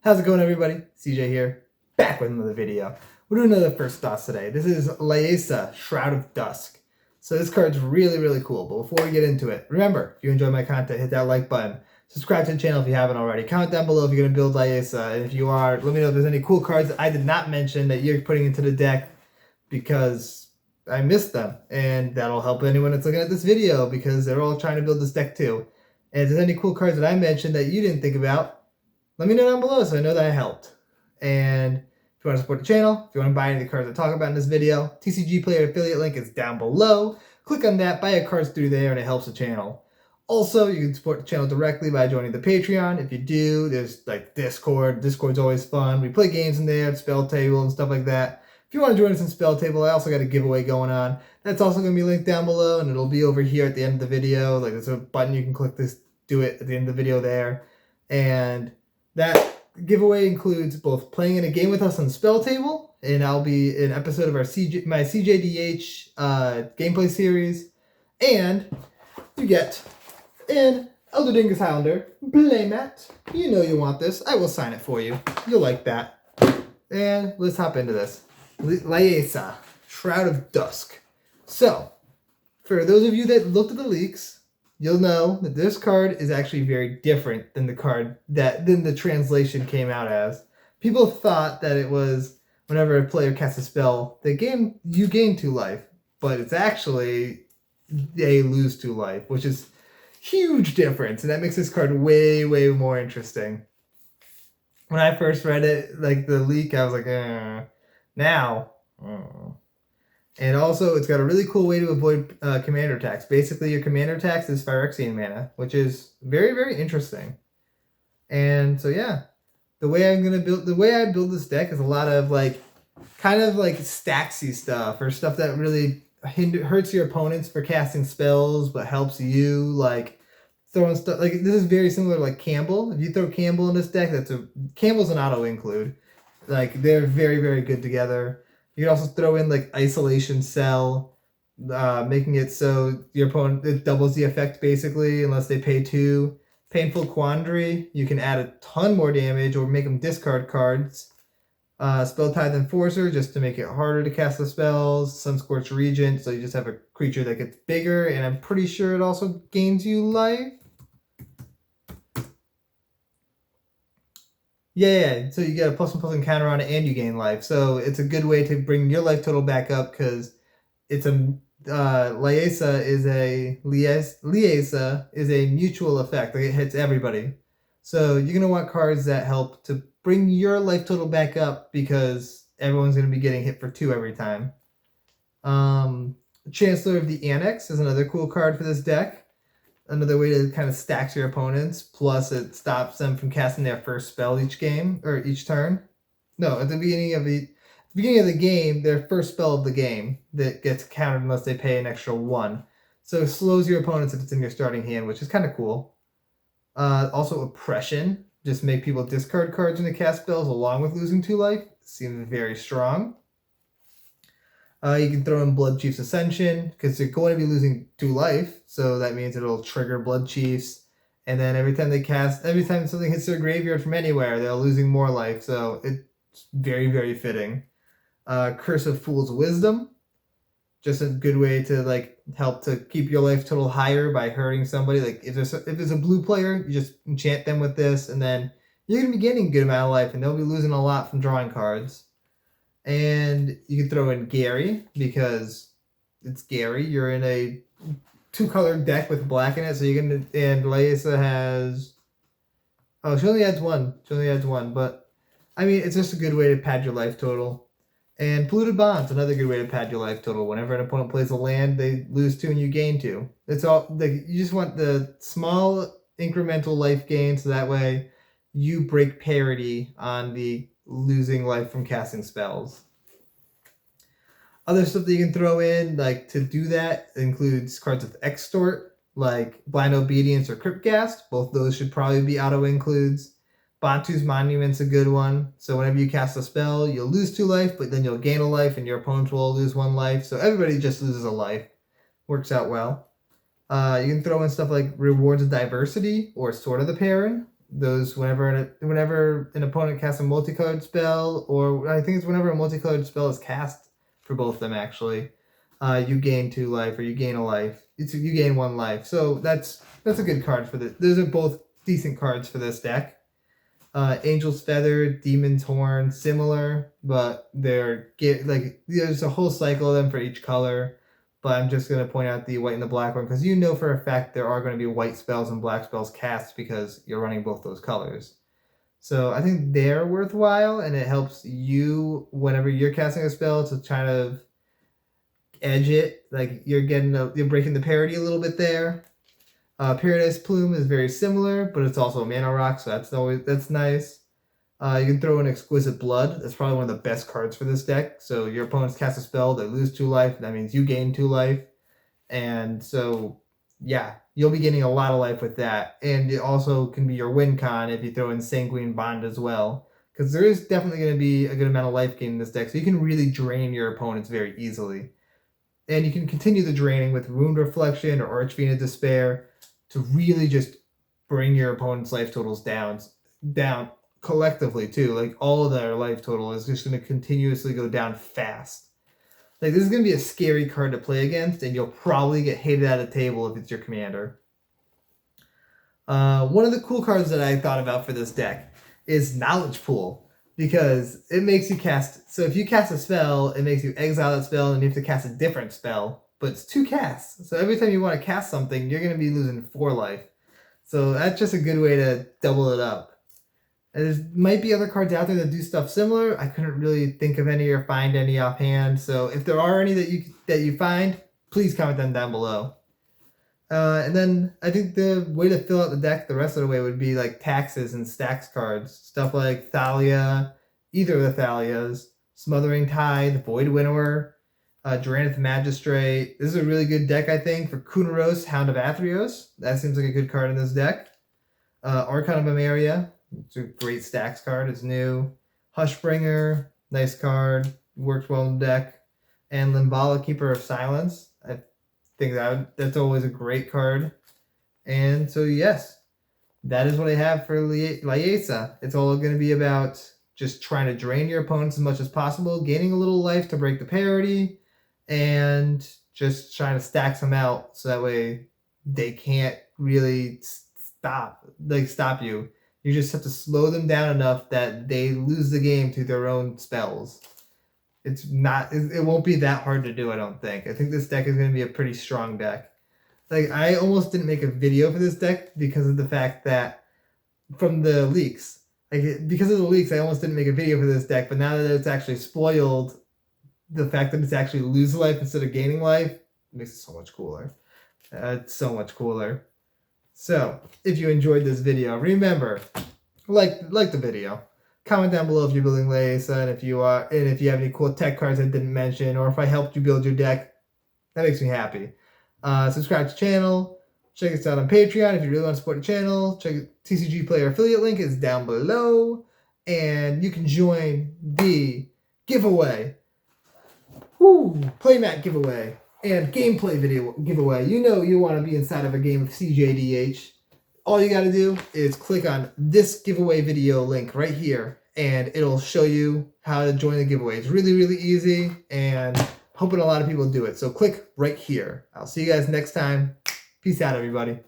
How's it going, everybody? CJ here, back with another video. We're doing another first thoughts today. This is Liesa, Shroud of Dusk. So this card's really, really cool. But before we get into it, remember, if you enjoy my content, hit that like button. Subscribe to the channel if you haven't already. Comment down below if you're going to build Liesa. And if you are, let me know if there's any cool cards that I did not mention that you're putting into the deck because I missed them. And that'll help anyone that's looking at this video because they're all trying to build this deck too. And if there's any cool cards that I mentioned that you didn't think about, let me know down below so I know that I helped. And if you want to support the channel, if you want to buy any of the cards I talk about in this video, TCG Player affiliate link is down below. Click on that, buy your cards through there, and it helps the channel. Also, you can support the channel directly by joining the Patreon. If you do, there's like Discord. Discord's always fun. We play games in there, Spell Table, and stuff like that. If you want to join us in Spell Table, I also got a giveaway going on. That's also going to be linked down below, and it'll be over here at the end of the video. Like there's a button you can click this, do it at the end of the video there. And that giveaway includes both playing in a game with us on Spell Table, and I'll be an episode of our my CJDH gameplay series, and you get an Elder Dingus Highlander playmat. You know you want this. I will sign it for you. You'll like that. And let's hop into this. Liesa, Shroud of Dusk. So, for those of you that looked at the leaks, you'll know that this card is actually very different than the translation came out as. People thought that it was whenever a player casts a spell, you gain 2 life, but it's actually they lose 2 life, which is huge difference, and that makes this card way, way more interesting. When I first read it, like the leak, I was like, now. And also, it's got a really cool way to avoid commander attacks. Basically, your commander attacks is Phyrexian mana, which is very, very interesting. And so, yeah, the way I build this deck is a lot of kind of stacksy stuff, or stuff that really hurts your opponents for casting spells, but helps you, like throwing stuff. Like this is very similar to like Campbell. If you throw Campbell in this deck, Campbell's an auto include. Like they're very, very good together. You can also throw in like Isolation Cell, making it so your opponent, it doubles the effect basically, unless they pay 2. Painful Quandary, you can add a ton more damage or make them discard cards. Spell-Tithe Enforcer, just to make it harder to cast the spells. Sunscorched Regent, so you just have a creature that gets bigger, and I'm pretty sure it also gains you life. Yeah, so you get a +1/+1 encounter on it and you gain life. So it's a good way to bring your life total back up because it's a Liesa is a mutual effect. Like it hits everybody. So you're gonna want cards that help to bring your life total back up because everyone's gonna be getting hit for 2 every time. Chancellor of the Annex is another cool card for this deck. Another way to kind of stacks your opponents. Plus, it stops them from casting their first spell each game or each turn. No, at the beginning of the game, their first spell of the game that gets countered unless they pay an extra 1. So it slows your opponents if it's in your starting hand, which is kind of cool. Also, Oppression, just make people discard cards when they cast spells, along with losing 2 life. Seems very strong. You can throw in Blood Chief's Ascension, because they're going to be losing 2 life, so that means it'll trigger Blood Chiefs, and then every time something hits their graveyard from anywhere, they're losing more life, so it's very, very fitting. Curse of Fool's Wisdom, just a good way to help to keep your life total higher by hurting somebody. Like if there's a blue player, you just enchant them with this, and then you're going to be getting a good amount of life, and they'll be losing a lot from drawing cards. And you can throw in Gary because it's Gary. You're in a 2-colored deck with black in it, so and Liesa has. Oh, she only adds 1. But I mean, it's just a good way to pad your life total. And Polluted Bonds, another good way to pad your life total. Whenever an opponent plays a land, they lose 2 and you gain 2. It's all you just want the small incremental life gain, so that way you break parity on the losing life from casting spells. Other stuff that you can throw in, to do that, includes cards with Extort, like Blind Obedience or Cryptghast. Both those should probably be auto includes. Bantu's Monument's a good one. So whenever you cast a spell, you'll lose 2 life, but then you'll gain a life, and your opponent will lose 1 life. So everybody just loses a life. Works out well. You can throw in stuff like Rewards of Diversity or Sword of the Parent. those whenever an opponent casts a multicolored spell, or I think it's whenever a multicolored spell is cast for both of them actually, you gain 2 life or you gain a life. You gain 1 life. So that's a good card for this. Those are both decent cards for this deck. Angel's Feather, Demon's Horn, similar, but there's a whole cycle of them for each color. But I'm just going to point out the white and the black one because you know for a fact there are going to be white spells and black spells cast because you're running both those colors. So I think they're worthwhile, and it helps you whenever you're casting a spell to try to edge it. Like you're breaking the parity a little bit there. Paradise Plume is very similar, but it's also a mana rock, so that's nice. You can throw in Exquisite Blood. That's probably one of the best cards for this deck. So your opponents cast a spell, they lose 2 life. That means you gain 2 life. And so, yeah, you'll be getting a lot of life with that. And it also can be your win con if you throw in Sanguine Bond as well. Because there is definitely going to be a good amount of life gain in this deck. So you can really drain your opponents very easily. And you can continue the draining with Wound Reflection or Archfiend of Despair to really just bring your opponent's life totals down collectively too. Like all of their life total is just going to continuously go down fast. Like this is going to be a scary card to play against, and you'll probably get hated at a table if it's your commander. One of the cool cards that I thought about for this deck is Knowledge Pool, because it makes you cast. So if you cast a spell, it makes you exile that spell, and you have to cast a different spell. But it's 2 casts. So every time you want to cast something, you're going to be losing 4 life. So that's just a good way to double it up. And there might be other cards out there that do stuff similar. I couldn't really think of any or find any offhand. So if there are any that you find, please comment them down below. And then I think the way to fill out the deck the rest of the way would be like taxes and stacks cards. Stuff like Thalia, either of the Thalias, Smothering Tide, Void Winnower, Duranith Magistrate. This is a really good deck, I think, for Kunaros, Hound of Athreos. That seems like a good card in this deck. Archon of Emeria. It's a great stacks card. It's new. Hushbringer, nice card. Works well in the deck. And Limbala, Keeper of Silence. I think that's always a great card. And so, yes, that is what I have for Liesa. It's all going to be about just trying to drain your opponents as much as possible, gaining a little life to break the parity, and just trying to stack them out so that way they can't really stop you. You just have to slow them down enough that they lose the game to their own spells. It won't be that hard to do, I don't think. I think this deck is going to be a pretty strong deck. Like, I almost didn't make a video for this deck because of the fact that from the leaks. Because of the leaks, I almost didn't make a video for this deck, but now that it's actually spoiled, the fact that it's actually lose life instead of gaining life makes it so much cooler. It's so much cooler. So, if you enjoyed this video, remember, like the video. Comment down below if you're building Liesa, and if you have any cool tech cards I didn't mention, or if I helped you build your deck. That makes me happy. Subscribe to the channel. Check us out on Patreon if you really want to support the channel. Check TCG Player affiliate link is down below, and you can join the giveaway. Playmat giveaway and gameplay video giveaway. You know you want to be inside of a game of CJDH. All you got to do is click on this giveaway video link right here, and it'll show you how to join the giveaway. It's really, really easy, and hoping a lot of people do it. So click right here. I'll see you guys next time. Peace out, everybody.